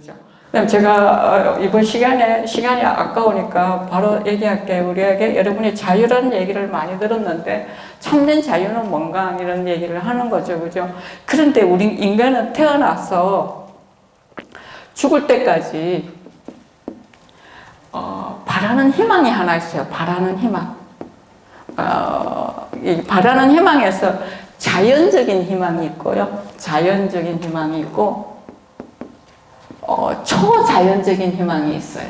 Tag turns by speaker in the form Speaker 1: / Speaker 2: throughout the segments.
Speaker 1: 그죠? 그다음 제가 이번 시간이 아까우니까 바로 얘기할게요. 우리에게 여러분이 자유라는 얘기를 많이 들었는데 참된 자유는 뭔가 이런 얘기를 하는 거죠, 그죠? 그런데 우리 인간은 태어나서 죽을 때까지 바라는 희망이 하나 있어요. 바라는 희망. 이 바라는 희망에서 자연적인 희망이 있고요. 자연적인 희망이 있고 초자연적인 희망이 있어요.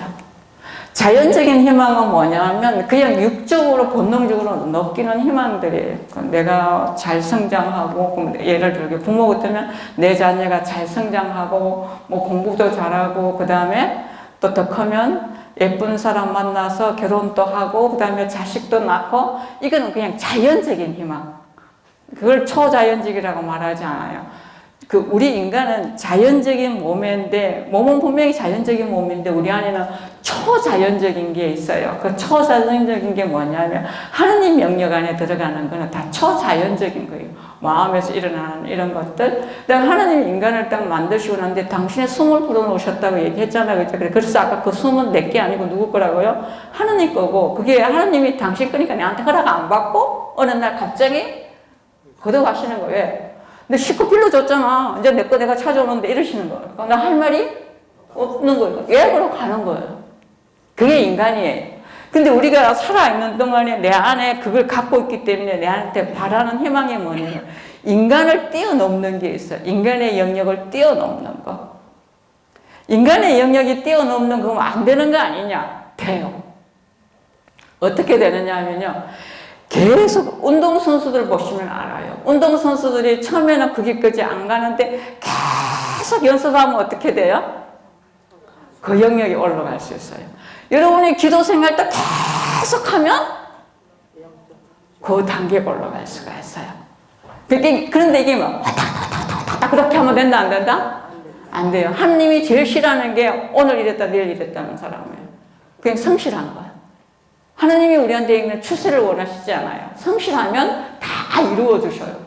Speaker 1: 자연적인 희망은 뭐냐면 그냥 육적으로 본능적으로 느끼는 희망들이에요. 내가 잘 성장하고, 예를 들게 부모 같으면 내 자녀가 잘 성장하고 뭐 공부도 잘하고 그 다음에 또 더 크면 예쁜 사람 만나서 결혼도 하고 그 다음에 자식도 낳고, 이거는 그냥 자연적인 희망. 그걸 초자연적이라고 말하지 않아요. 우리 인간은 자연적인 몸인데, 몸은 분명히 자연적인 몸인데 우리 안에는 초자연적인 게 있어요. 그 초자연적인 게 뭐냐면 하느님 영역 안에 들어가는 거는 다 초자연적인 거예요. 마음에서 일어나는 이런 것들. 내가 하느님 인간을 딱 만드시고 났는데 당신의 숨을 불어넣으셨다고 얘기했잖아요. 그죠? 그래서 아까 그 숨은 내게 아니고 누구 거라고요? 하느님 거고, 그게 하느님이 당신 거니까 내한테 허락 안 받고 어느 날 갑자기 걷어가시는 거예요. 근데 실컷 빌려줬잖아. 이제 내 거 내가 찾아오는데 이러시는 거예요. 나 할 말이 없는 거예요. 예, 그러고 가는 거예요. 그게 인간이에요. 근데 우리가 살아있는 동안에 내 안에 그걸 갖고 있기 때문에 내한테 바라는 희망이 뭐냐면 인간을 뛰어넘는 게 있어요. 인간의 영역을 뛰어넘는 거. 인간의 영역이 뛰어넘는 거면 안 되는 거 아니냐? 돼요. 어떻게 되느냐 하면요. 계속 운동선수들 보시면 알아요. 운동선수들이 처음에는 거기까지 안 가는데 계속 연습하면 어떻게 돼요? 그 영역이 올라갈 수 있어요. 여러분이 기도 생활 때 계속 하면 그 단계에 올라갈 수가 있어요. 그런데 이게 뭐 그렇게 하면 된다 안 된다? 안 돼요. 하나님이 제일 싫어하는 게 오늘 이랬다 내일 이랬다는 사람이에요. 그냥 성실한 거예요. 하나님이 우리한테 있는 추세를 원하시지 않아요. 성실하면 다 이루어 주셔요.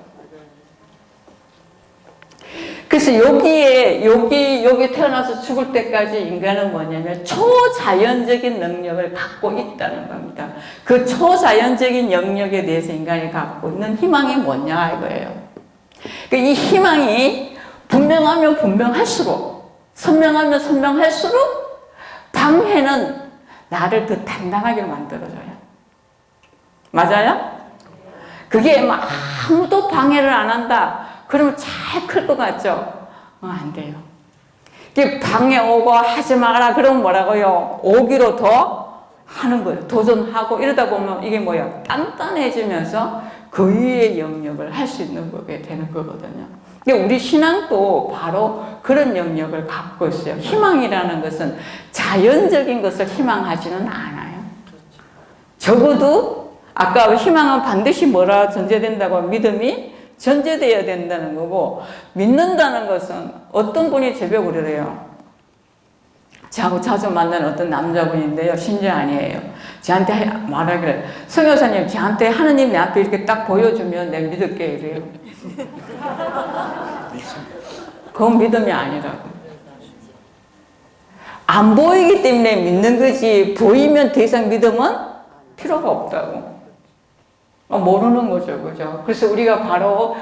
Speaker 1: 그래서 여기 태어나서 죽을 때까지 인간은 뭐냐면 초자연적인 능력을 갖고 있다는 겁니다. 그 초자연적인 영역에 대해서 인간이 갖고 있는 희망이 뭐냐 이거예요. 이 희망이 분명하면 분명할수록, 선명하면 선명할수록 방해는 나를 더 단단하게 만들어줘요. 맞아요? 그게 막 아무도 방해를 안 한다. 그러면 잘 클 것 같죠? 안 돼요. 이게 방해 오고 하지 마라. 그러면 뭐라고요? 오기로 더 하는 거예요. 도전하고 이러다 보면 이게 뭐야? 단단해지면서 그 위의 영역을 할 수 있는 거게 되는 거거든요. 근데 우리 신앙도 바로 그런 영역을 갖고 있어요. 희망이라는 것은 자연적인 것을 희망하지는 않아요. 적어도 아까 희망은 반드시 뭐라 전제된다고 믿음이 전제되어야 된다는 거고, 믿는다는 것은 어떤 분이 제벽을 그래요. 저하고 자주 만나는 어떤 남자분인데요. 신자 아니에요. 저한테 말하기를, 성교사님 저한테 하느님 내 앞에 이렇게 딱 보여주면 내가 믿을게 이래요. 그건 믿음이 아니라고. 안 보이기 때문에 믿는 거지 보이면 더 이상 믿음은 필요가 없다고. 모르는 거죠, 그죠? 그래서 우리가 바로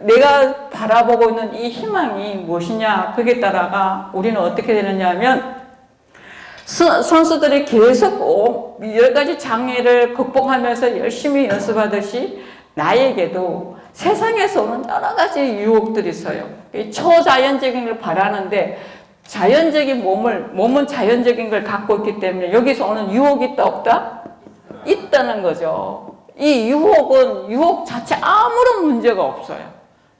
Speaker 1: 내가 바라보고 있는 이 희망이 무엇이냐, 그게 따라가 우리는 어떻게 되느냐 하면, 선수들이 계속 여러 가지 장애를 극복하면서 열심히 연습하듯이 나에게도 세상에서 오는 여러 가지 유혹들이 있어요. 초자연적인 걸 바라는데, 자연적인 몸은 자연적인 걸 갖고 있기 때문에 여기서 오는 유혹이 있다, 없다? 있다는 거죠. 이 유혹은 유혹 자체 아무런 문제가 없어요.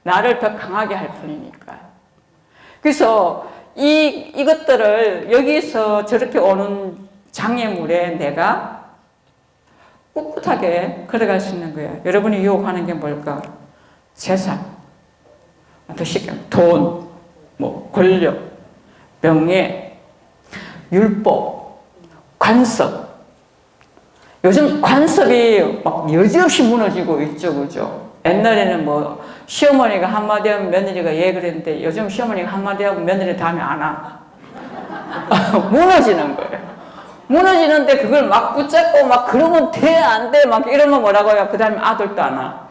Speaker 1: 나를 더 강하게 할 뿐이니까. 그래서 이것들을 여기서 저렇게 오는 장애물에 내가 꿋꿋하게 걸어갈 수 있는 거예요. 여러분이 유혹하는 게 뭘까? 재산, 더 쉽게 돈, 권력, 명예, 율법, 관습. 요즘 관습이 막 여지없이 무너지고 있죠, 그죠? 옛날에는 시어머니가 한마디 하면 며느리가 예 그랬는데 요즘 시어머니가 한마디 하고 며느리 다음에 안 와. 무너지는 거예요. 무너지는데 그걸 막 붙잡고 막 그러면 돼, 안 돼, 막 이러면 뭐라고요? 그 다음에 아들도 안 와.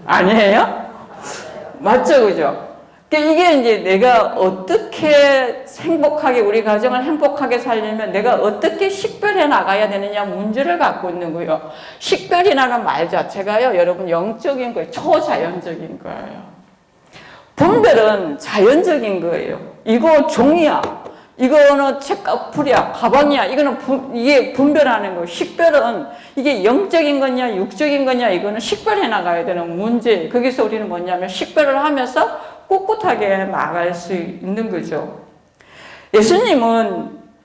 Speaker 1: 아니에요? 맞죠, 그죠? 이게 이제 내가 어떻게 행복하게, 우리 가정을 행복하게 살려면 내가 어떻게 식별해 나가야 되느냐 문제를 갖고 있는 거예요. 식별이라는 말 자체가요, 여러분 영적인 거예요. 초자연적인 거예요. 분별은 자연적인 거예요. 이거 종이야. 이거는 책가풀이야. 가방이야. 이거는 이게 분별하는 거예요. 식별은 이게 영적인 거냐, 육적인 거냐, 이거는 식별해 나가야 되는 문제. 거기서 우리는 뭐냐면 식별을 하면서 꿋꿋하게 나갈 수 있는 거죠.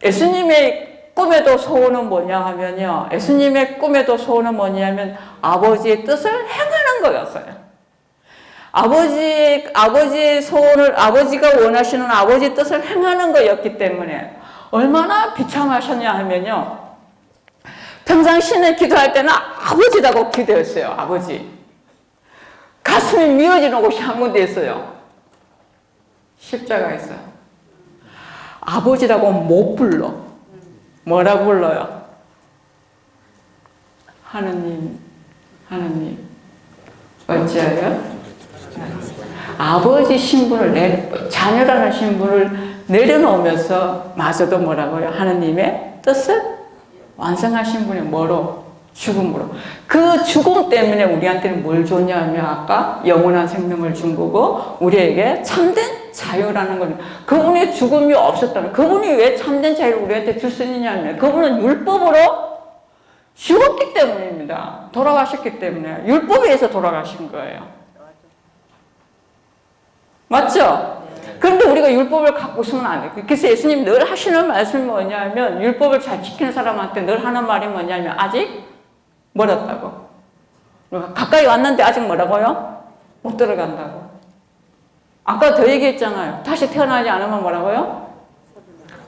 Speaker 1: 예수님의 꿈에도 소원은 뭐냐 하면요. 예수님의 꿈에도 소원은 뭐냐면 아버지의 뜻을 행하는 거였어요. 아버지의 소원을, 아버지가 원하시는 아버지의 뜻을 행하는 거였기 때문에 얼마나 비참하셨냐 하면요. 평상시에 기도할 때는 아버지라고 기도했어요. 아버지. 가슴이 미어지는 곳이 한 군데 있어요. 십자가에서. 아버지라고 못 불러. 뭐라고 불러요? 하느님, 하느님. 어찌하여? 아버지 신분을, 자녀라는 신분을 내려놓으면서 마저도 뭐라고요? 하느님의 뜻을 완성하신 분이 뭐로? 죽음으로. 그 죽음 때문에 우리한테는 뭘 줬냐면 아까 영원한 생명을 준 거고 우리에게 참된 자유라는 거는 그분의 죽음이 없었다면 그분이 왜 참된 자유를 우리한테 줄 수 있느냐면 그분은 율법으로 죽었기 때문입니다. 돌아가셨기 때문에 율법에 의해서 돌아가신 거예요. 맞죠? 그런데 우리가 율법을 갖고 있으면 안 돼요. 그래서 예수님 늘 하시는 말씀이 뭐냐면 율법을 잘 지키는 사람한테 늘 하는 말이 뭐냐면 아직 멀었다고. 가까이 왔는데 아직 뭐라고요? 못 들어간다고. 아까 더 얘기했잖아요. 다시 태어나지 않으면 뭐라고요?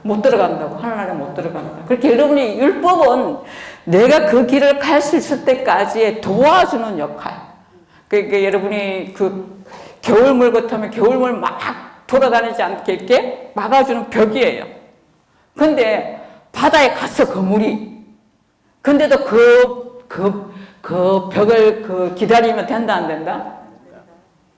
Speaker 1: 못 들어간다고. 하늘나라에 못 들어간다. 그렇게 여러분이 율법은 내가 그 길을 갈 수 있을 때까지의 도와주는 역할. 그러니까 여러분이 그 겨울물 같으면 겨울물 막 돌아다니지 않게 이렇게 막아주는 벽이에요. 근데 바다에 갔어, 그 물이. 근데도 그 벽을 기다리면 된다, 안 된다?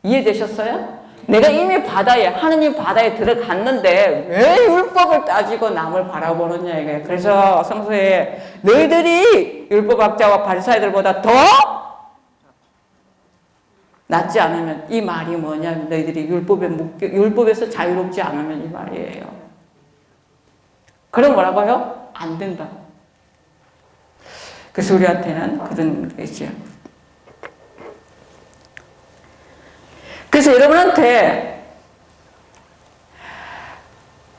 Speaker 1: 이해되셨어요? 내가 이미 하느님 바다에 들어갔는데 왜 율법을 따지고 남을 바라보느냐, 이거예요. 그래서 성서에 너희들이 율법학자와 바리사이들보다 더 낫지 않으면 이 말이 뭐냐면 너희들이 율법에서 자유롭지 않으면 이 말이에요. 그럼 뭐라고요? 안 된다. 그래서 우리한테는 그런 게 있죠. 그래서 여러분한테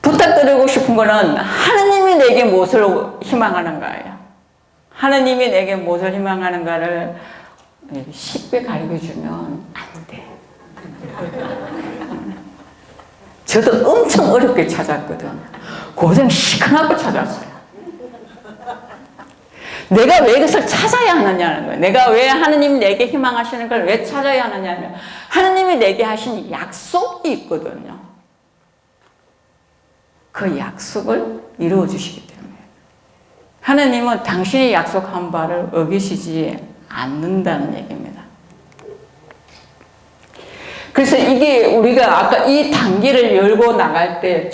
Speaker 1: 부탁드리고 싶은 거는 하느님이 내게 무엇을 희망하는가예요. 하느님이 내게 무엇을 희망하는가를 쉽게 가르쳐주면 안 돼. 저도 엄청 어렵게 찾았거든. 고생 시큰하고 찾았어요. 내가 왜 이것을 찾아야 하느냐는 거예요. 내가 왜 하느님이 내게 희망하시는 걸 왜 찾아야 하느냐면 하느님이 내게 하신 약속이 있거든요. 그 약속을 이루어 주시기 때문에 하느님은 당신이 약속한 바를 어기시지 않는다는 얘기입니다. 그래서 이게 우리가 아까 이 단계를 열고 나갈 때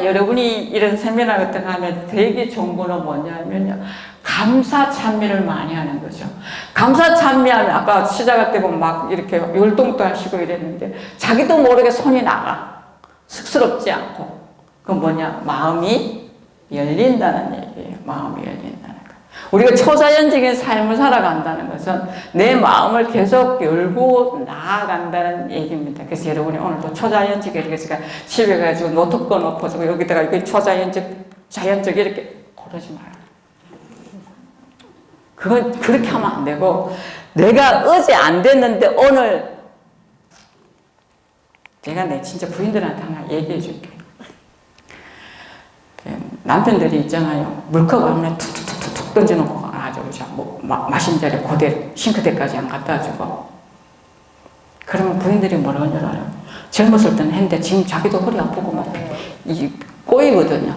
Speaker 1: 여러분이 이런 세미나 같은 거 하면 되게 좋은 거는 뭐냐면요. 감사 찬미를 많이 하는 거죠. 감사 찬미하면 아까 시작할 때 보면 막 이렇게 율동도 하시고 이랬는데 자기도 모르게 손이 나가. 쑥스럽지 않고. 그건 뭐냐? 마음이 열린다는 얘기예요. 마음이 열린다는 거. 우리가 초자연적인 삶을 살아간다는 것은 내 마음을 계속 열고 나아간다는 얘기입니다. 그래서 여러분이 오늘도 초자연적인 이렇게 제가 집에 가지고 노트권 엎어주고 여기다가 이렇게 자연적 이렇게 고르지 마라. 그건 그렇게 하면 안 되고 내가 어제 안 됐는데 오늘 내가 진짜 부인들한테 하나 얘기해 줄게. 남편들이 있잖아요. 물컵 하면 툭툭툭툭 던져놓고 가가지고 뭐 마신 자리 그대로 싱크대까지 안 갖다 주고 그러면 부인들이 뭐라고 하냐면 젊었을 때는 했는데 지금 자기도 허리 아프고 막 이 꼬이거든요.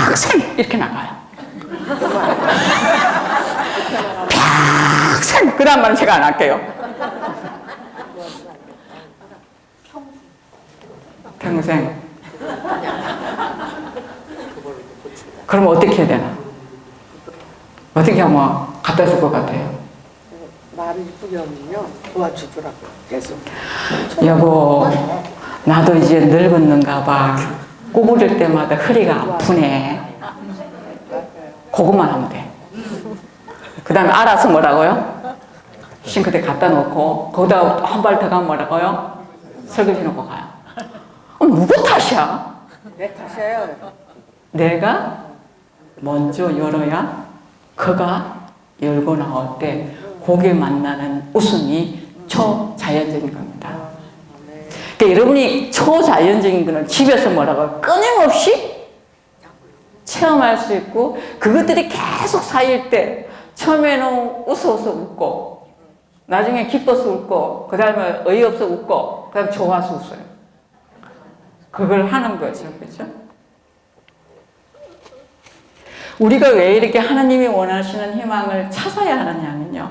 Speaker 1: 평생 이렇게 나가요. 평생. 그 다음 말은 제가 안 할게요. 평생. 그럼 어떻게 해야 되나? 어떻게 하면 갖다 줄 것 같아요?
Speaker 2: 말을 이쁘게 하면요 도와주더라고요. 계속.
Speaker 1: 여보, 나도 이제 늙었는가 봐. 구부릴 때마다 허리가 아프네. 그것만 하면 돼. 그 다음에 알아서 뭐라고요? 싱크대 갖다 놓고 거기다 한 발 더 가면 뭐라고요? 설거지 놓고 가요. 누구 탓이야?
Speaker 2: 내 탓이에요.
Speaker 1: 내가 먼저 열어야 그가 열고 나올 때 고개 만나는 웃음이 초자연적인 겁니다. 그러니까 여러분이 초자연적인 거는 집에서 뭐라고요? 끊임없이 체험할 수 있고 그것들이 계속 쌓일 때 처음에는 웃어서 웃고 나중에 기뻐서 웃고 그 다음에 어이없어 웃고 그 다음에 좋아서 웃어요. 그걸 하는 거죠. 그렇죠? 우리가 왜 이렇게 하나님이 원하시는 희망을 찾아야 하느냐면요.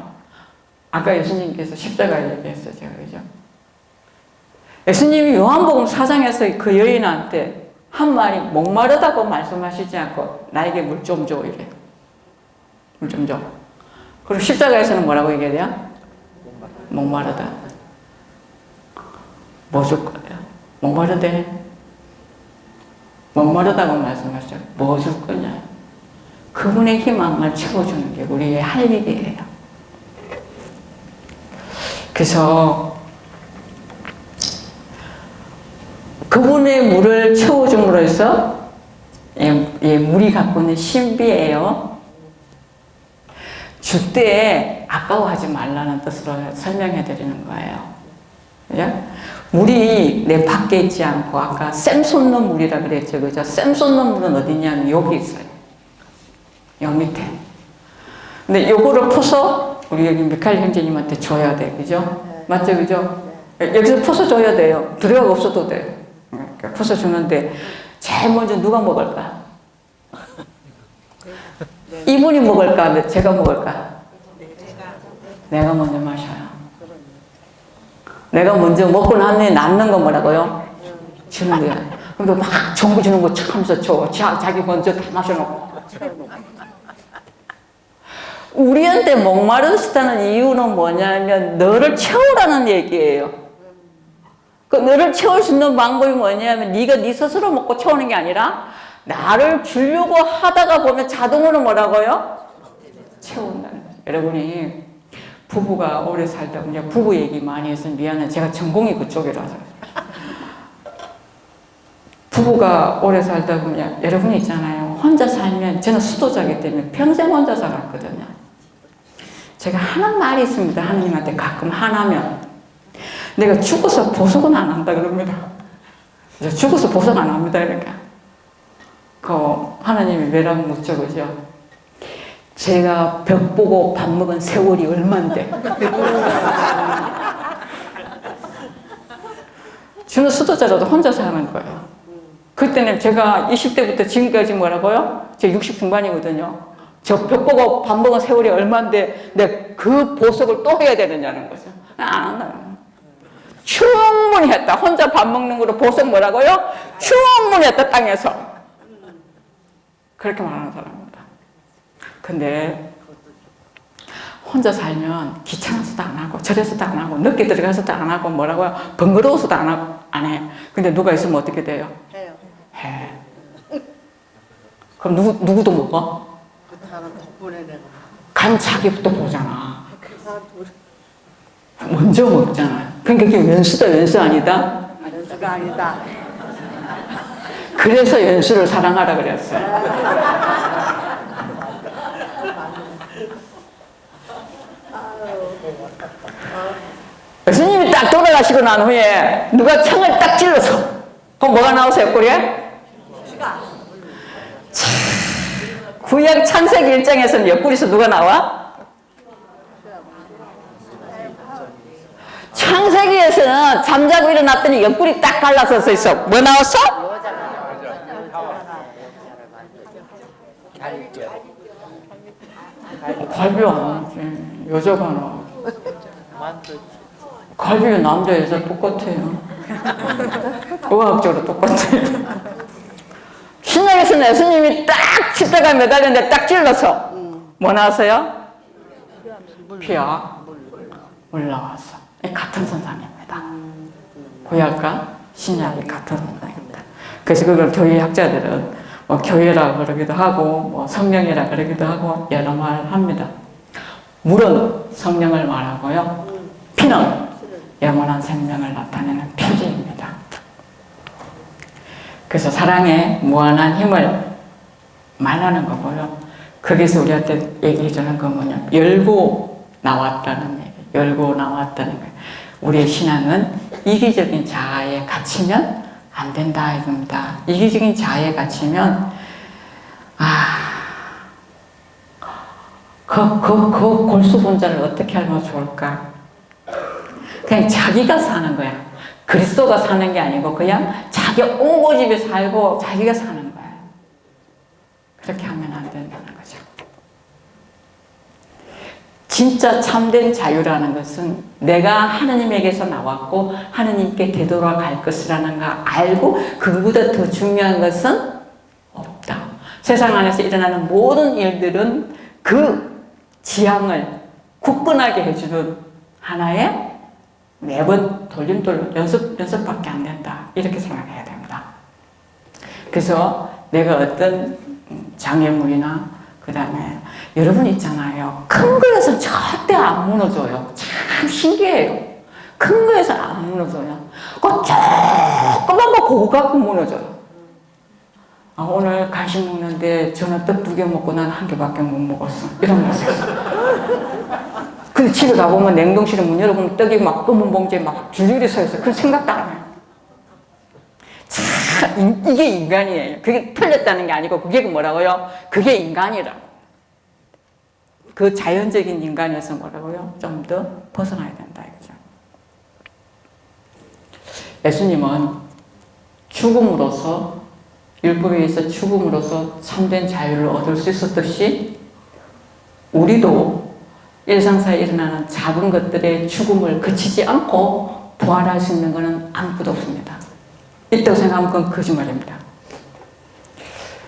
Speaker 1: 아까 예수님께서 십자가 얘기했어요. 제가 그죠? 예수님이 요한복음 4장에서 그 여인한테 한 말이 목마르다고 말씀하시지 않고 나에게 물 좀 줘 이래. 물 좀 줘. 그리고 십자가에서는 뭐라고 얘기해야 돼요? 목마르다. 뭐 줄 거예요? 목마르대. 목마르다고 말씀하시죠. 뭐 줄 거냐? 그분의 희망을 채워주는 게 우리의 할 일이에요. 그래서 그분의 물을 채워줌으로 해서 물이 갖고 있는 신비예요. 줄 때 아까워하지 말라는 뜻으로 설명해 드리는 거예요. 그죠? 물이 내 밖에 있지 않고 아까 샘 솟는 물이라 그랬죠. 그죠? 샘 솟는 물은 어디냐면 여기 있어요. 여 밑에. 근데 요거를 퍼서 우리 여기 미카엘 형제님한테 줘야 돼. 그죠? 맞죠? 그죠? 여기서 퍼서 줘야 돼요. 들어가 없어도 돼요. 그러니까 퍼서 주는데 제일 먼저 누가 먹을까? 이분이 먹을까? 제가 먹을까? 내가 먼저 마셔요. 내가 먼저 먹고 나면 남는 거 뭐라고요? 주는 거야. 그러니까 막 전부 주는 거 척 하면서 줘. 자기 먼저 다 마셔놓고. 우리한테 목마르시다는 이유는 뭐냐면 너를 채우라는 얘기예요. 그 너를 채울 수 있는 방법이 뭐냐면 네가 네 스스로 먹고 채우는 게 아니라 나를 주려고 하다가 보면 자동으로 뭐라고요? 채운다는 거죠. 여러분이 부부가 오래 살다 보면 부부 얘기 많이 해서 미안해. 제가 전공이 그쪽이라서. 부부가 오래 살다 보면 여러분 있잖아요. 혼자 살면 저는 수도자이기 때문에 평생 혼자 살았거든요. 제가 하는 말이 있습니다. 하나님한테 가끔 하나면 내가 죽어서 보석은 안 한다 그럽니다. 죽어서 보석 안 합니다. 그러니까 그 하나님이 왜라고 묻죠. 그죠? 제가 벽 보고 밥 먹은 세월이 얼만데. 저는 수도자라도 혼자 사는 거예요. 그때는 제가 20대부터 지금까지 뭐라고요? 제가 60 중반이거든요. 저 벽 보고 밥 먹은 세월이 얼만데 내가 그 보석을 또 해야 되느냐는 거죠. 안 한다. 충분히 했다. 혼자 밥 먹는 거로 보석 뭐라고요? 충분히 했다. 땅에서. 그렇게 말하는 사람입니다. 근데 혼자 살면 귀찮아서도 안 하고 저래서도 안 하고 늦게 들어가서도 안 하고 뭐라고요? 번거로워서도 안 하고 안 해. 근데 누가 있으면 어떻게 돼요?
Speaker 2: 해요.
Speaker 1: 해. 그럼 누구도 먹어?
Speaker 2: 그 사람 덕분에 내가.
Speaker 1: 간 자기부터 보잖아. 먼저 먹잖아. 그러니까 이게 연수다 연수 아니다?
Speaker 2: 연수가 아니다.
Speaker 1: 그래서 연수를 사랑하라 그랬어요. 예수님이 딱 돌아가시고 난 후에 누가 창을 딱 찔러서 그럼 뭐가 나오세요? 옆구리에? 구약 창세기 1장에서는 옆구리에서 누가 나와? 창세기에서는 잠자고 일어났더니 옆구리 딱 갈라서 있어. 뭐 나왔어? 갈비 아니지. 여자가 나와. 갈비는 남자 여자 똑같아요. 의학적으로 똑같아요. 신약에서는 예수님이 딱 치다가 매달렸는데 딱 찔러서 뭐 나왔어요? 피와 물 나왔어. 같은 선상입니다. 구약과 신약이 같은 선상입니다. 그래서 그걸 교회 학자들은 뭐 교회라 그러기도 하고 뭐 성령이라 그러기도 하고 여러 말 합니다. 물은 성령을 말하고요. 피는 영원한 생명을 나타내는 표지입니다. 그래서 사랑의 무한한 힘을 말하는 거고요. 거기서 우리한테 얘기해 주는 건 뭐냐? 열고 나왔다는 얘기. 열고 나왔다는 거예요. 우리의 신앙은 이기적인 자아에 갇히면 안 된다 이겁니다. 이기적인 자아에 갇히면 그 골수분자를 어떻게 하면 좋을까? 그냥 자기가 사는 거야. 그리스도가 사는 게 아니고 그냥 자기 온 고집에 살고 자기가 사는 거야. 그렇게 하면 안 된다는 거죠. 진짜 참된 자유라는 것은 내가 하느님에게서 나왔고 하느님께 되돌아갈 것이라는 거 알고 그보다 더 중요한 것은 없다. 세상 안에서 일어나는 모든 일들은 그 지향을 굳건하게 해주는 하나의 매번 돌림돌 연습밖에 안 된다. 이렇게 생각해야 됩니다. 그래서 내가 어떤 장애물이나 그 다음에 여러분 있잖아요. 큰 거에서 절대 안 무너져요. 참 신기해요. 큰 거에서 안 무너져요. 그 조그만 거 그거 갖고 무너져요. 오늘 간식 먹는데 저는 떡 2개 먹고 난 1개밖에 못 먹었어. 이런 거 있어요. 근데 집에 가보면 냉동실에 문 열어보면 떡이 막 검은 봉지에 막 줄줄이 서 있어요. 그런 생각도 안 해요. 참, 이게 인간이에요. 그게 틀렸다는 게 아니고 그게 뭐라고요? 그게 인간이라고. 그 자연적인 인간에서 뭐라고요? 좀 더 벗어나야 된다 이거죠. 예수님은 죽음으로써 율법에 의해서 죽음으로써 참된 자유를 얻을 수 있었듯이 우리도 일상사에 일어나는 작은 것들의 죽음을 그치지 않고 부활할 수 있는 것은 아무것도 없습니다. 있다고 생각하면 그건 거짓말입니다.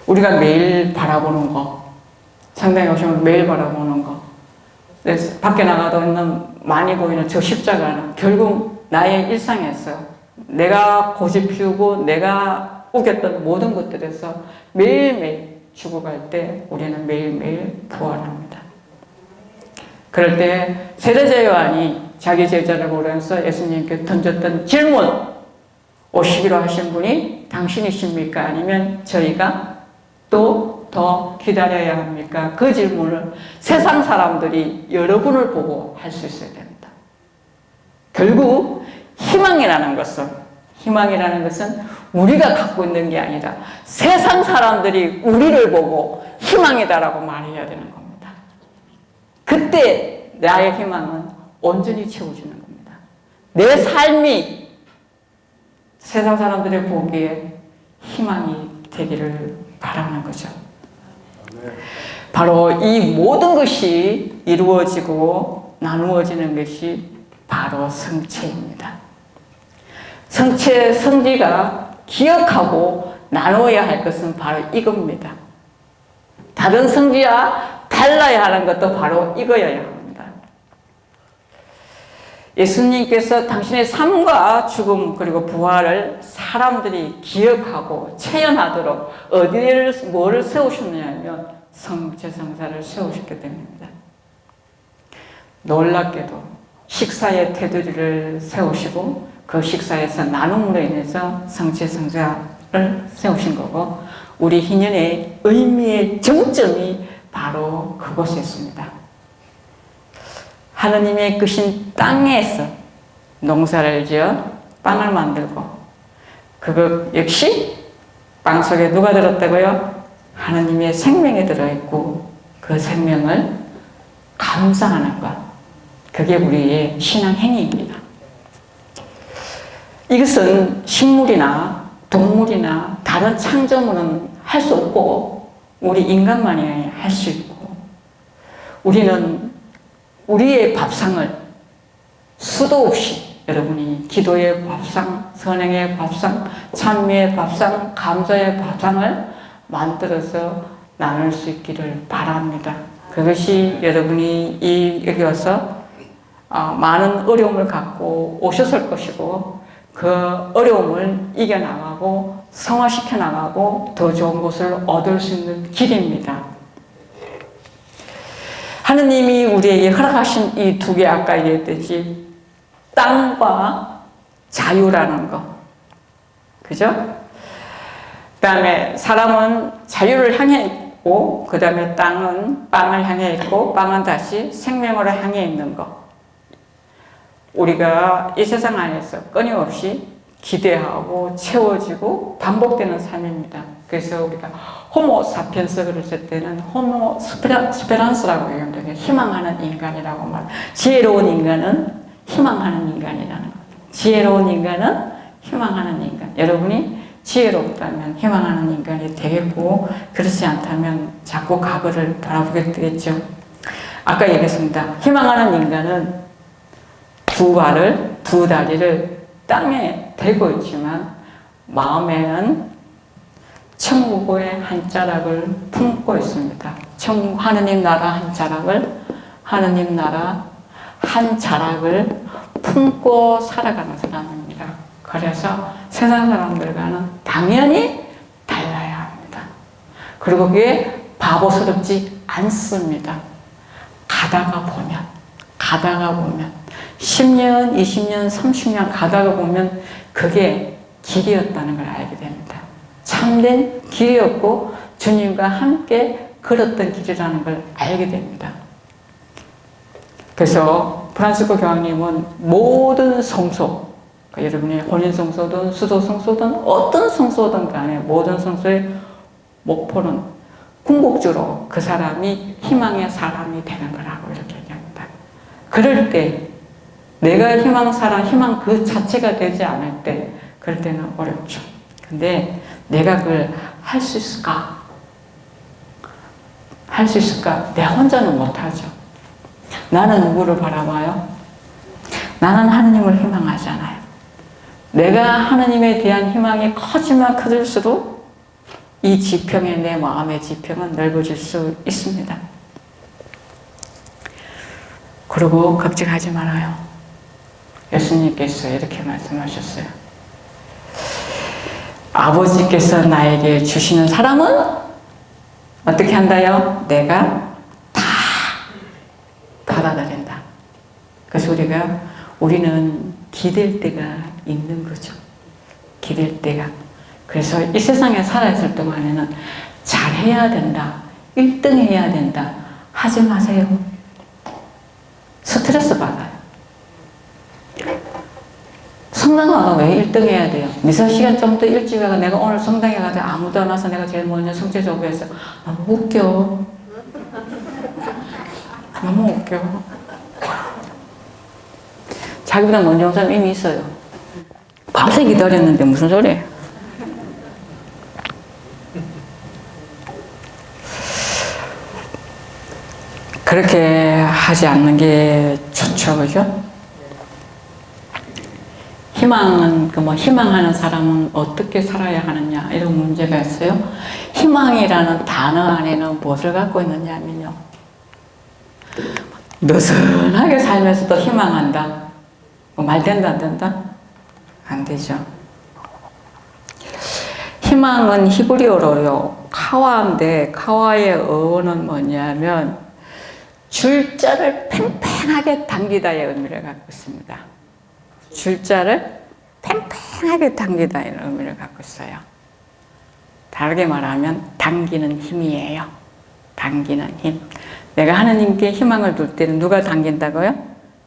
Speaker 1: 우리가 매일 바라보는 거, 상당히 오시면 매일 바라보는 거, 밖에 나가도 있는 많이 보이는 저 십자가는 결국 나의 일상에서 내가 고집 피우고 내가 우겼던 모든 것들에서 매일매일 죽어갈 때 우리는 매일매일 부활합니다. 그럴 때 세례자 요한이 자기 제자를 보면서 예수님께 던졌던 질문, 오시기로 하신 분이 당신이십니까? 아니면 저희가 또 더 기다려야 합니까? 그 질문을 세상 사람들이 여러분을 보고 할 수 있어야 됩니다. 결국 희망이라는 것은 우리가 갖고 있는 게 아니라 세상 사람들이 우리를 보고 희망이다라고 말해야 되는 겁니다. 그때 나의 희망은 온전히 채워지는 겁니다. 내 삶이 세상 사람들의 보기에 희망이 되기를 바라는 거죠. 바로 이 모든 것이 이루어지고 나누어지는 것이 바로 성체입니다. 성체, 성지가 기억하고 나누어야 할 것은 바로 이겁니다. 다른 성지와 달라야 하는 것도 바로 이거여야 합니다. 예수님께서 당신의 삶과 죽음 그리고 부활을 사람들이 기억하고 체현하도록 뭐를 세우셨느냐면 성체성사를 세우셨기 때문입니다. 놀랍게도 식사의 테두리를 세우시고 그 식사에서 나눔으로 인해서 성체성사를 세우신 거고 우리 희년의 의미의 정점이 바로 그곳에 있습니다. 하느님의 크신 땅에서 농사를 지어 빵을 만들고 그것 역시 빵 속에 누가 들었다고요? 하느님의 생명이 들어있고 그 생명을 감사하는 것, 그게 우리의 신앙 행위입니다. 이것은 식물이나 동물이나 다른 창조물은 할 수 없고 우리 인간만이 할 수 있고, 우리는 우리의 밥상을 수도 없이 여러분이 기도의 밥상, 선행의 밥상, 찬미의 밥상, 감사의 밥상을 만들어서 나눌 수 있기를 바랍니다. 그것이 여러분이 여기 와서 많은 어려움을 갖고 오셨을 것이고, 그 어려움을 이겨나가고 성화시켜 나가고 더 좋은 것을 얻을 수 있는 길입니다. 하느님이 우리에게 허락하신 이 두 개, 아까 얘기했듯이 땅과 자유라는 거, 그죠? 그 다음에 사람은 자유를 향해 있고, 그 다음에 땅은 빵을 향해 있고, 빵은 다시 생명으로 향해 있는 거. 우리가 이 세상 안에서 끊임없이 기대하고 채워지고 반복되는 삶입니다. 그래서 우리가 호모 사피엔스 그랬을 때는 호모 스페란스라고 얘기합니다. 희망하는 인간이라고 말합니다. 지혜로운 인간은 희망하는 인간이라는 거죠. 지혜로운 인간은 희망하는 인간. 여러분이 지혜롭다면 희망하는 인간이 되겠고, 그렇지 않다면 자꾸 과거를 바라보게 되겠죠. 아까 얘기했습니다. 희망하는 인간은 두 다리를 땅에 대고 있지만 마음에는 천국의 한 자락을 품고 있습니다. 하느님 나라 한 자락을, 하느님 나라 한 자락을 품고 살아가는 사람입니다. 그래서 세상 사람들과는 당연히 달라야 합니다. 그리고 그게 바보스럽지 않습니다. 가다가 보면 10년, 20년, 30년 가다가 보면 그게 길이었다는 걸 알게 됩니다. 참된 길이었고 주님과 함께 걸었던 길이라는 걸 알게 됩니다. 그래서 프란시스코 교황님은 모든 성소, 그러니까 여러분의 혼인 성소든 수도 성소든 어떤 성소든 간에 모든 성소의 목표는 궁극적으로 그 사람이 희망의 사람이 되는 거라고 이렇게 얘기합니다. 그럴 때 내가 희망 그 자체가 되지 않을 때, 그럴 때는 어렵죠. 근데 내가 그걸 할 수 있을까? 할 수 있을까? 내 혼자는 못하죠. 나는 누구를 바라봐요? 나는 하느님을 희망하잖아요. 내가 하느님에 대한 희망이 커지면 커질수록 이 지평의 내 마음의 지평은 넓어질 수 있습니다. 그리고 걱정하지 말아요. 예수님께서 이렇게 말씀하셨어요. 아버지께서 나에게 주시는 사람은 어떻게 한다요? 내가 다 받아들인다. 그래서 우리는 기댈 때가 있는 거죠. 기댈 때가. 그래서 이 세상에 살아있을 동안에는 잘해야 된다, 1등 해야 된다 하지 마세요. 스트레스 받아요. 성당 가서 왜 1등 해야 돼요? 미사 시간 좀 더 일찍 가서 내가 오늘 성당에 가서 아무도 안 와서 내가 제일 먼저 성취적으로 했어. 너무 웃겨. 너무 웃겨. 자기보다 먼저 온 사람 이미 있어요. 밤새 기다렸는데 무슨 소리예요? 그렇게 하지 않는 게 좋죠, 그죠? 희망하는 사람은 어떻게 살아야 하느냐, 이런 문제가 있어요. 희망이라는 단어 안에는 무엇을 갖고 있느냐면요. 느슨하게 살면서도 희망한다. 말 된다, 안 된다? 안 되죠. 희망은 히브리어로요, 카와인데, 카와의 어원은 뭐냐면, 줄자를 팽팽하게 당기다의 의미를 갖고 있습니다. 줄자를 팽팽하게 당기다 이런 의미를 갖고 있어요. 다르게 말하면 당기는 힘이에요. 당기는 힘. 내가 하느님께 희망을 둘 때는 누가 당긴다고요?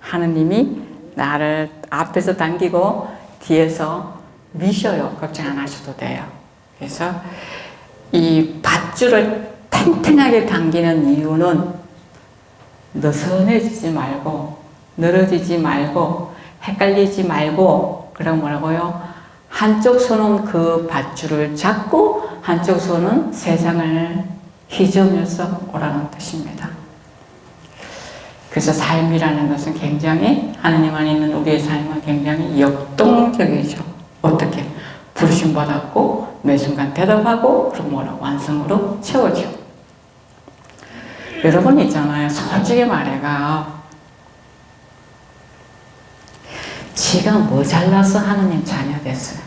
Speaker 1: 하느님이 나를 앞에서 당기고 뒤에서 미셔요. 걱정 안 하셔도 돼요. 그래서 이 밧줄을 탱탱하게 당기는 이유는 느슨해지지 말고, 늘어지지 말고, 헷갈리지 말고, 그럼 뭐라고요? 한쪽 손은 그 밧줄을 잡고 한쪽 손은 세상을 휘저으면서 오라는 뜻입니다. 그래서 삶이라는 것은 굉장히 하나님 안에 있는 우리의 삶은 굉장히 역동적이죠. 어떻게? 부르심 받았고 매 순간 대답하고 그럼 뭐라고? 완성으로 채워져. 여러분 있잖아요. 솔직히 말해가 지가 뭐 잘나서 하나님 자녀 됐어요.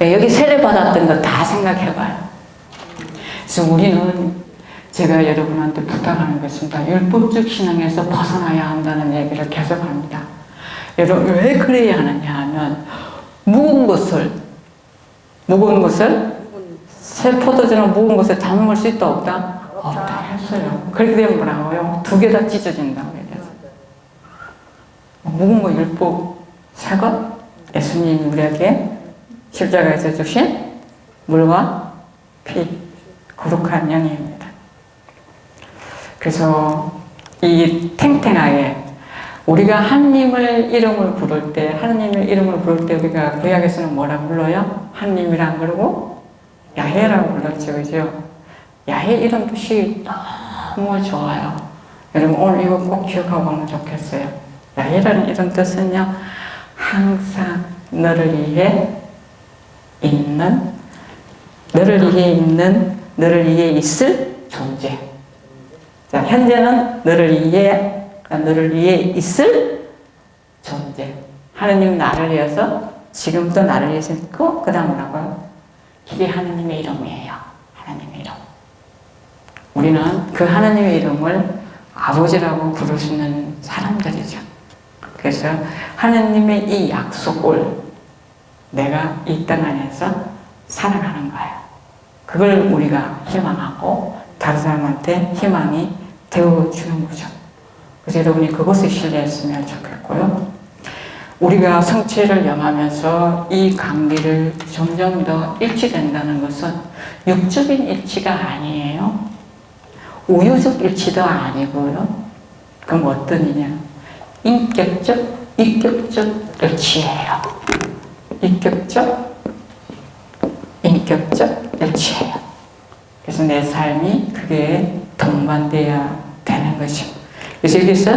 Speaker 1: 여기 세례 받았던 거 다 생각해봐요. 그래서 우리는 제가 여러분한테 부탁하는 것입니다. 율법적 신앙에서 벗어나야 한다는 얘기를 계속 합니다. 여러분 왜 그래야 하느냐 하면 무거운 것을 새 포도주는 무거운 것을 담을 수 있다 없다? 없다 했어요. 그렇게 되면 뭐라고요? 두 개 다 찢어진다고 얘기했어요. 무거운 거 율법 새 것, 예수님이 우리에게 십자가에서 주신 물과 피, 거룩한 영입니다. 그래서 이 탱탱하게 우리가 하나님을 이름을 부를 때 우리가 구약에서는 뭐라 불러요? 하나님이란 그러고 야훼라고 불렀죠, 그죠? 야훼 이런 뜻이 너무 좋아요. 여러분 오늘 이거 꼭 기억하고 가면 좋겠어요. 야훼라는 이런 뜻은요, 항상 너를 위해 있는, 너를 위해 있을 존재. 자, 현재는 너를 위해 있을 존재. 하느님 나를 위해서 지금도 나를 위해서 있고 그 다음 뭐라고요? 그게 하느님의 이름이에요. 하느님의 이름. 우리는 그 하느님의 이름을 아버지라고 부를 수 있는 사람들이죠. 그래서 하느님의 이 약속을 내가 이 땅 안에서 살아가는 거예요. 그걸 우리가 희망하고 다른 사람한테 희망이 되어주는 거죠. 그래서 여러분이 그것을 신뢰했으면 좋겠고요. 우리가 성취를 영하면서 이 관계를 점점 더 일치된다는 것은 육적인 일치가 아니에요. 우유적 일치도 아니고요. 그럼 어떤 이냐? 인격적, 인격적 일치예요. 인격적 일치예요. 그래서 내 삶이 그게 동반돼야 되는 거죠. 그래서 여기서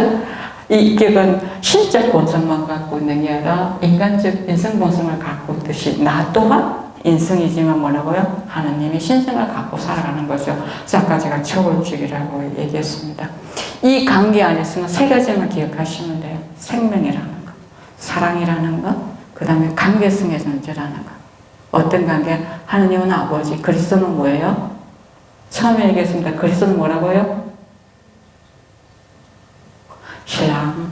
Speaker 1: 이 인격은 신적 본성만 갖고 있는 게 아니라 인간적 인성 본성을 갖고 있듯이 나 또한 인성이지만 뭐라고요? 하나님의 신성을 갖고 살아가는 거죠. 그래서 아까 제가 초월적이라고 얘기했습니다. 이 관계 안에서는 세 가지만 기억하시면 돼요. 생명이라는 거, 사랑이라는 거, 그 다음에 관계성의 존재라는 거. 어떤 관계? 하나님은 아버지, 그리스도는 뭐예요? 처음에 얘기했습니다. 그리스도는 뭐라고요? 신랑.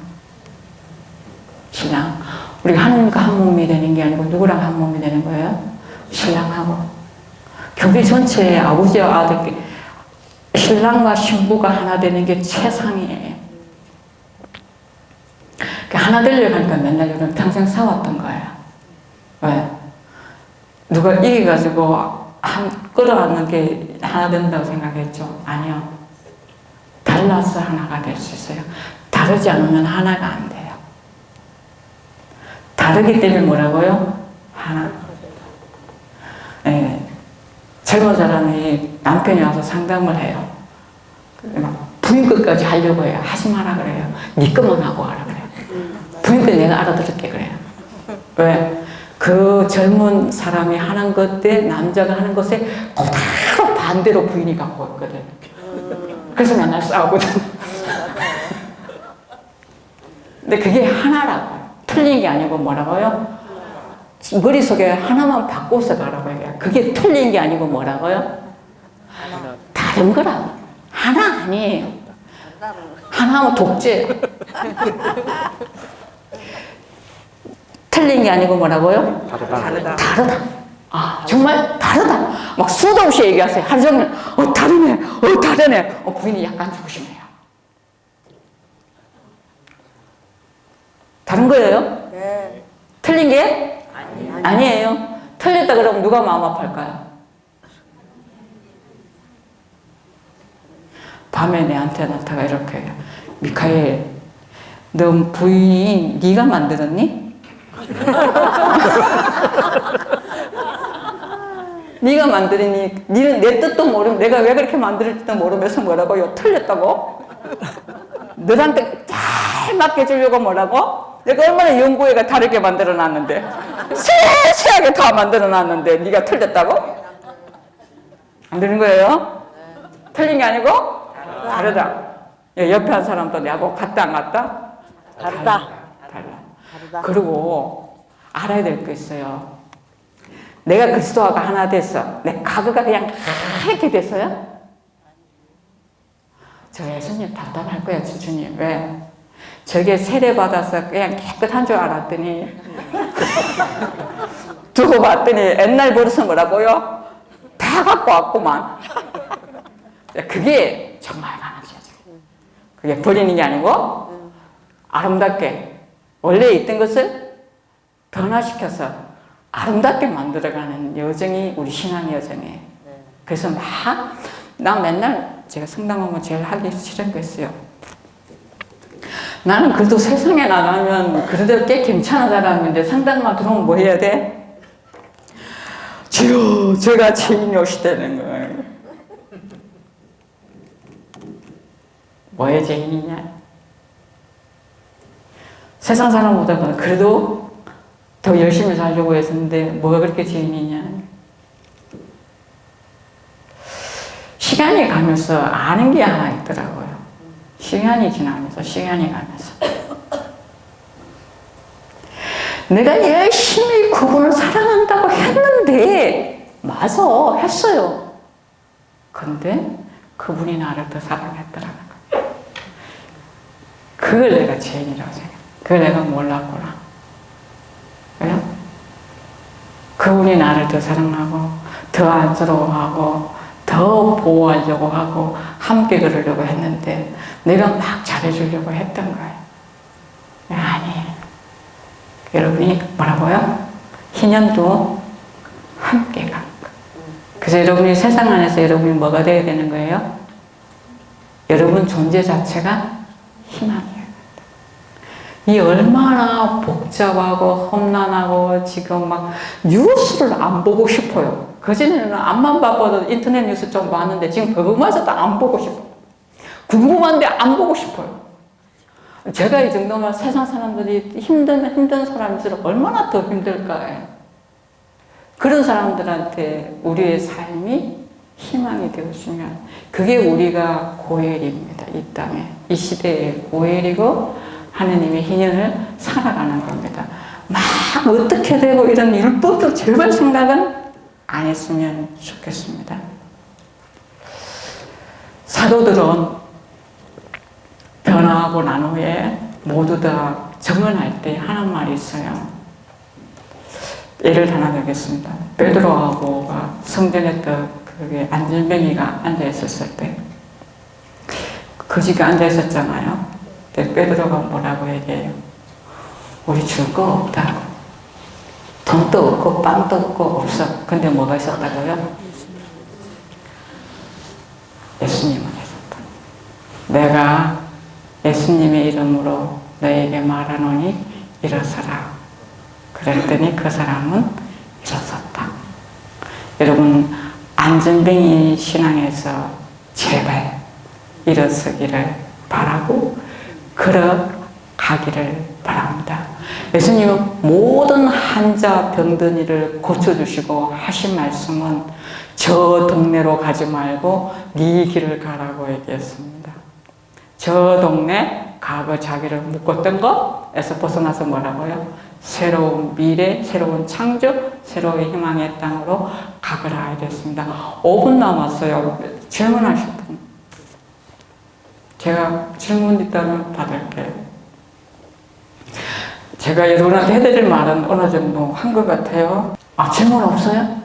Speaker 1: 우리가 하나님과 한 몸이 되는 게 아니고 누구랑 한 몸이 되는 거예요? 신랑하고. 교회 전체에 아버지와 아들, 신랑과 신부가 하나 되는 게 최상이에요. 하나 되려고 하니까 맨날 이런 평생 싸웠던 거예요. 왜? 누가 이겨가지고 끌어안는 게 하나 된다고 생각했죠? 아니요. 달라서 하나가 될 수 있어요. 다르지 않으면 하나가 안 돼요. 다르기 때문에 뭐라고요? 하나. 네. 젊은 사람이 남편이 와서 상담을 해요. 부인 것까지 하려고 해요. 하지 마라 그래요. 네 것만 하고 하라 그래요. 부인 것 내가 알아들을게 그래요. 왜? 그 젊은 사람이 하는 것에 남자가 하는 것에 그대로 반대로 부인이 갖고 있거든. 그래서 맨날 싸우거든. 근데 그게 하나라고. 틀린 게 아니고 뭐라고요? 머릿속에 하나만 바꿔서 가라고 해요. 그게 틀린 게 아니고 뭐라고요? 다른 거라고. 하나 아니에요. 하나하면 독재. 틀린 게 아니고 뭐라고요? 다르다. 아, 정말 다르다. 막 수도 없이 얘기하세요. 하루 종일, 다르네. 부인이 약간 조심해요. 다른 거예요?
Speaker 2: 네.
Speaker 1: 틀린 게? 아니에요. 틀렸다 그러면 누가 마음 아플까요? 밤에 내한테 나타가 이렇게, 미카엘, 너 부인이 네가 만들었니? 네가 만드니 니는 내 뜻도 모르면 내가 왜 그렇게 만들었지도 모르면서 뭐라고요? 틀렸다고? 너한테 잘 맡겨주려고 뭐라고? 내가 얼마나 연구회가 다르게 만들어놨는데 세세하게 다 만들어놨는데 네가 틀렸다고? 안 되는 거예요? 틀린 게 아니고 다르다. 옆에 한 사람도 내하고 같다 안 같다?
Speaker 2: 다르다.
Speaker 1: 달라. 그리고 알아야 될 거 있어요. 내가 그리스도하고 하나 됐어. 내 가그가 그냥 하얗게 됐어요? 저 예수님 답답할 거야, 주님. 왜? 저게 세례받아서 그냥 깨끗한 줄 알았더니 두고 봤더니 옛날 버릇은 뭐라고요? 다 갖고 왔구만. 그게 정말 가난이죠. 그게 버리는 게 아니고 아름답게 원래 있던 것을 변화시켜서 아름답게 만들어가는 여정이 우리 신앙 여정이에요. 그래서 나 맨날 제가 성당 오면 제일 하기 싫은 거 있어요. 나는 그래도 세상에 나가면 그래도 꽤 괜찮은 사람인데 성당만 들어오면 뭐 해야 돼? 주여, 제가 죄인이 오시다는 거예요. 뭐에 죄인이냐? 세상 사람보다는 그래도 더 열심히 살려고 했었는데 뭐가 그렇게 죄인이냐? 시간이 가면서 아는 게 하나 있더라고요. 시간이 지나면서 내가 열심히 그분을 사랑한다고 했는데 맞아, 했어요. 근데 그분이 나를 더 사랑했더라는 거예요. 그걸 내가 죄인이라고 생각해. 그걸 내가 몰랐구나. 왜요? 그분이 나를 더 사랑하고 더 안쓰러워하고 더 보호하려고 하고 함께 그러려고 했는데 내가 막 잘해주려고 했던 거예요. 아니, 여러분이 뭐라고요? 희년도 함께 간 거. 그래서 여러분이 세상 안에서 여러분이 뭐가 돼야 되는 거예요? 여러분 존재 자체가 희망이에요. 이 얼마나 복잡하고 험난하고 지금 막 뉴스를 안 보고 싶어요. 그전에는 앞만 봐도 인터넷 뉴스 좀 봤는데 지금 그거마저도 안 보고 싶어요. 궁금한데 안 보고 싶어요. 제가 이 정도면 세상 사람들이 힘든 사람일수록 얼마나 더 힘들까요? 그런 사람들한테 우리의 삶이 희망이 되어주면 그게 우리가 고엘입니다. 이 땅에. 이 시대의 고엘이고 하느님의 희년을 살아가는 겁니다. 막 어떻게 되고 이런 율법도 제발 생각은 안 했으면 좋겠습니다. 사도들은 변화하고 난 후에 모두 다 정언할 때 하는 말이 있어요. 예를 하나 들겠습니다. 베드로하고가 성전에 그게 안전뱅이가 앉아있었을 때 거지가 앉아있었잖아요. 근데 베드로가 뭐라고 얘기해요? 우리 줄 거 없다. 돈도 없고 빵도 없고 없어. 근데 뭐가 있었다고요? 예수님은 있었다. 내가 예수님의 이름으로 너에게 말하노니 일어서라. 그랬더니 그 사람은 일어섰다. 여러분 안전뱅이 신앙에서 제발 일어서기를 바라고 걸어가기를 바랍니다. 예수님은 모든 환자 병든 이를 고쳐주시고 하신 말씀은 저 동네로 가지 말고 네 길을 가라고 얘기했습니다. 저 동네 과거 자기를 묶었던 것에서 벗어나서 뭐라고요? 새로운 미래, 새로운 창조, 새로운 희망의 땅으로 가거라 하겠습니다. 5분 남았어요. 질문하실 분. 제가 질문 있다면 받을게요. 제가 여러분한테 해드릴 말은 어느 정도 한 것 같아요. 아, 질문 없어요?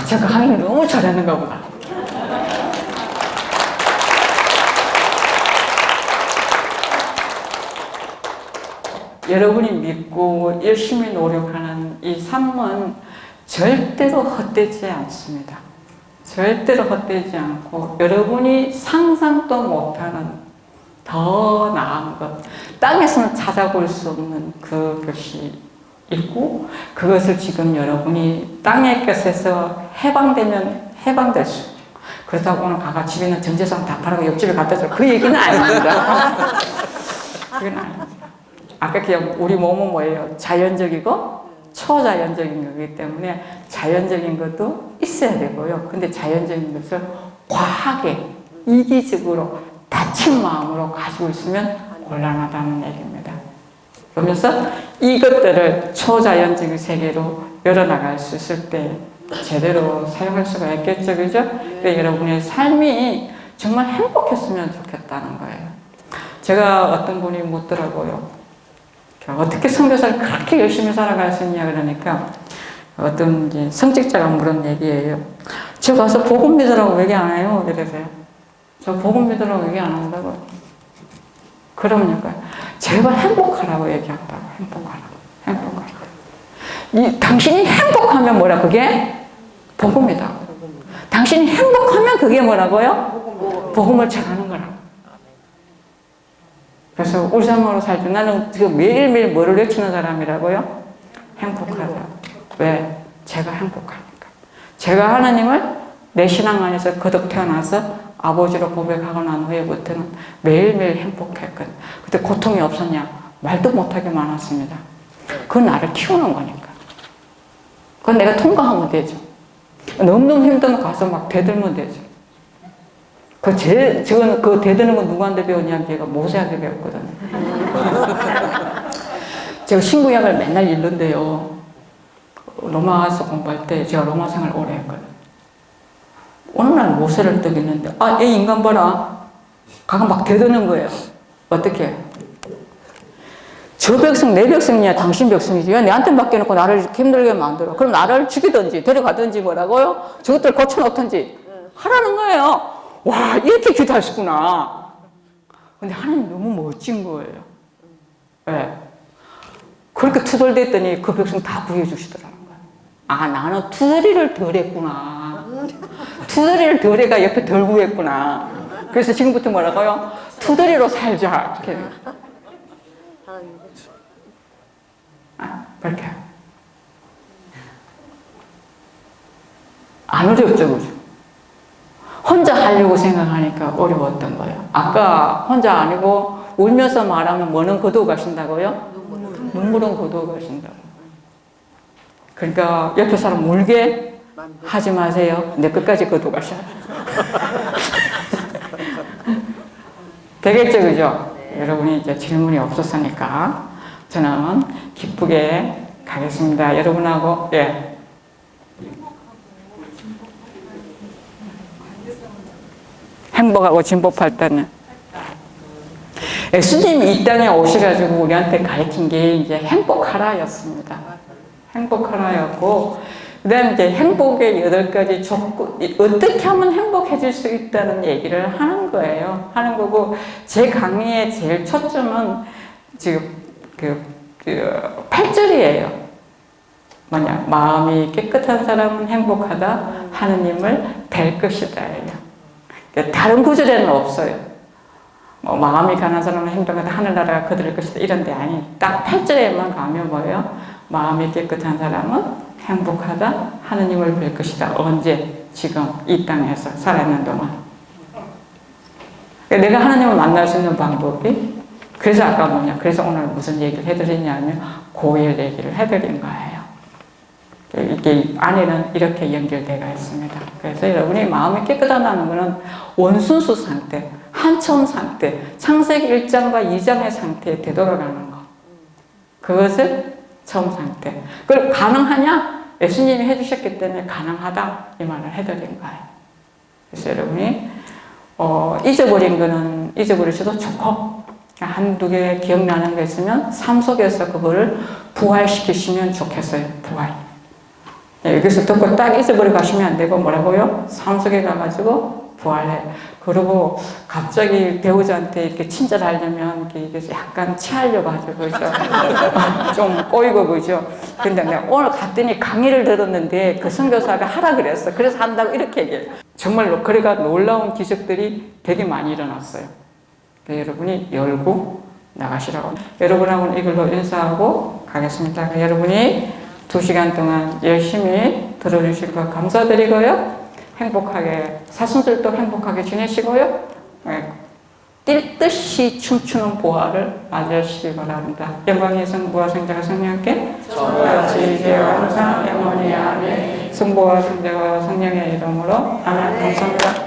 Speaker 1: 제가 강의 너무 잘했는가 보다. 여러분이 믿고 열심히 노력하는 이 삶은 절대로 헛되지 않습니다. 절대로 헛되지 않고 여러분이 상상도 못하는 더 나은 것, 땅에서는 찾아볼 수 없는 그것이 있고 그것을 지금 여러분이 땅의 것에서 해방되면 해방될 수 있고 그렇다고 오늘 가가 집에 있는 전 재산 다 팔아고 옆집에 갖다 줘 그 얘기는 아닙니다. 그건 아닙니다. 아까 그냥 우리 몸은 뭐예요? 자연적이고 초자연적인 거기 때문에 자연적인 것도 있어야 되고요. 근데 자연적인 것을 과하게 이기적으로 다친 마음으로 가지고 있으면 곤란하다는 얘기입니다. 그러면서 이것들을 초자연적인 세계로 열어나갈 수 있을 때 제대로 사용할 수가 있겠죠, 그죠? 그러니까 여러분의 삶이 정말 행복했으면 좋겠다는 거예요. 제가 어떤 분이 묻더라고요. 어떻게 선교사를 그렇게 열심히 살아갈 수 있냐 그러니까 어떤 이제 성직자가 물은 얘기예요. 저 가서 복음 믿으라고 얘기 안 해요. 이러세요. 저 복음 믿으라고 얘기 안 한다고. 그러니까 제발 행복하라고 얘기한다고. 행복하라고. 당신이 행복하면 뭐라 그게 복음이다. 당신이 행복하면 그게 뭐라고요? 복음을 전하는 거라고. 그래서 울산으로 살 때 나는 지금 매일매일 뭐를 외치는 사람이라고요? 행복하다. 왜? 제가 행복하니까. 제가 하나님을 내 신앙 안에서 거듭 태어나서 아버지로 고백하고 난 후에부터는 매일매일 행복했거든. 그때 고통이 없었냐? 말도 못하게 많았습니다. 그건 나를 키우는 거니까. 그건 내가 통과하면 되죠. 너무너무 힘들면 가서 막 대들면 되죠. 저는 그 대드는 건 누구한테 배웠냐면 제가 모세한테 배웠거든요. 제가 신구약을 맨날 읽는데요. 로마서 공부할 때 제가 로마 생활 오래 했거든요. 어느 날 모세를 딱 읽는데, 아, 얘 인간 봐라. 가끔 막 대드는 거예요. 어떻게? 저 백성, 내 백성이냐, 당신 백성이지. 왜 내한테 맡겨놓고 나를 이렇게 힘들게 만들어? 그럼 나를 죽이든지, 데려가든지 뭐라고요? 저것들 고쳐놓든지 하라는 거예요. 와, 이렇게 기도하시구나. 근데 하나님 너무 멋진 거예요. 왜? 그렇게 투덜댔더니 그 백성 다 구해주시더라는 거예요. 아, 나는 투덜이를 덜 했구나. 투덜이를 덜 해가 옆에 덜 구했구나. 그래서 지금부터 뭐라고요? 투덜이로 살자. 이렇게. 그렇게. 안 어렵죠, 그죠? 혼자 하려고 생각하니까 어려웠던 거예요. 아까 혼자 아니고 울면서 말하면 뭐는 거두어 가신다고요? 눈물은 거두어 가신다고. 그러니까 옆에 사람 울게 하지 마세요. 내 끝까지 거두어 가셔야 돼요. 되겠죠, 그죠? 여러분이 이제 질문이 없었으니까 저는 기쁘게 가겠습니다. 여러분하고, 예. 행복하고 진보할 때는 예수님이 이 땅에 오셔가지고 우리한테 가르친 게 이제 행복하라였습니다. 행복하라였고, 그 다음에 이제 행복의 8가지 조건, 어떻게 하면 행복해질 수 있다는 얘기를 하는 거예요. 하는 거고, 제 강의의 제일 초점은 지금 그 8절이에요. 뭐냐, 마음이 깨끗한 사람은 행복하다, 하느님을 뵐 것이다예요. 다른 구절에는 없어요. 뭐 마음이 강한 사람은 행복하다, 하늘나라가 그들의 것이다 이런 데 아니, 딱 8절에만 가면 뭐예요? 마음이 깨끗한 사람은 행복하다, 하느님을 뵐 것이다. 언제? 지금 이 땅에서 살아있는 동안. 내가 하나님을 만날 수 있는 방법이, 그래서 아까 뭐냐, 그래서 오늘 무슨 얘기를 해드리냐면 고일 얘기를 해드린 거예요. 이게 안에는 이렇게 연결되어 있습니다. 그래서 여러분이 마음이 깨끗하다는 것은 원순수 상태, 한처음 상태, 창세기 1장과 2장의 상태에 되돌아가는 거. 그것을 처음 상태. 그걸 가능하냐? 예수님이 해주셨기 때문에 가능하다. 이 말을 해드린 거예요. 그래서 여러분이 잊어버린 거는 잊어버리셔도 좋고, 한두 개 기억나는 게 있으면 삶 속에서 그거를 부활시키시면 좋겠어요. 부활. 여기서 듣고 딱 잊어버리고 가시면 안 되고 뭐라고요? 삶 속에 가가지고 부활해. 그리고 갑자기 배우자한테 이렇게 친절하려면 이렇게 약간 취하려고 하죠. 그죠? 좀 꼬이고 그죠? 근데 내가 오늘 갔더니 강의를 들었는데 그 선교사가 하라 그랬어. 그래서 한다고 이렇게 얘기해요. 정말로 그래가 놀라운 기적들이 되게 많이 일어났어요. 그러니까 여러분이 열고 나가시라고. 여러분하고는 이걸로 인사하고 하겠습니다. 여러분이 2시간 동안 열심히 들어주신 것 감사드리고요. 행복하게, 사순절도 행복하게 지내시고요. 뛸 듯이 춤추는 보화를 맞으시기 바랍니다. 영광의 성부와 성자와 성령께 같이 이제와 항상 영원히 아멘. 성부와 성자와 성령의 이름으로 아멘. 감사합니다.